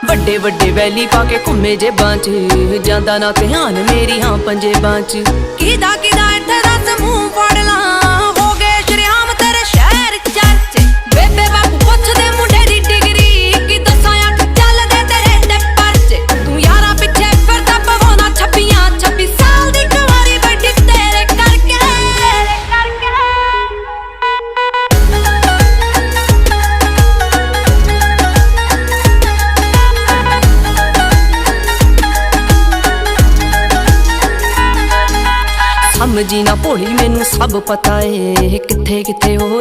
ਵੱਡੇ ਵੱਡੇ ਵੈਲੀ ਪਾ ਕੇ ਘੁੰਮੇ ਜੇਬਾਂ 'ਚ ਜਾਂਦਾ ਨਾ ਧਿਆਨ ਮੇਰੀ ਹਾਂ ਪੰਜੇਬਾਂ 'ਚ ਕਿਦਾ ਕਿਦਾ ਇੱਥੇ ਦੱਸ ਮੂੰਹ ਫੜ ਲਾਂ ਹੋ ਗਏ ਸ਼ਰਿਆਮ ਤੇਰੇ ਸ਼ਹਿਰ ਚਰਚੇ ਬੇਬੇ ਬਾਪੂ ਪੁੱਛਦੇ ਮੁੰਡੇ ਦੀ ਡਿਗਰੀ ਕਿ ਦੱਸਾਂ ਅੱਖ ਚੱਲਦੇ ਤੇਰੇ ਤੇ ਪਰਚੇ ਤੂੰ ਯਾਰਾਂ ਪਿੱਛੇ ਫਿਰਦਾ ਪਵਾਉਣਾ 26 ਸਾਲ ਦੀ ਕੁਆਰੀ ਵੱਡੀ ਤੇਰੇ ਕਰਕੇ ਸਮਝੀ ਨਾ ਭੋਲੀ ਮੈਨੂੰ ਸਭ ਪਤਾ ਏ ਕਿੱਥੇ ਕਿੱਥੇ ਉਹ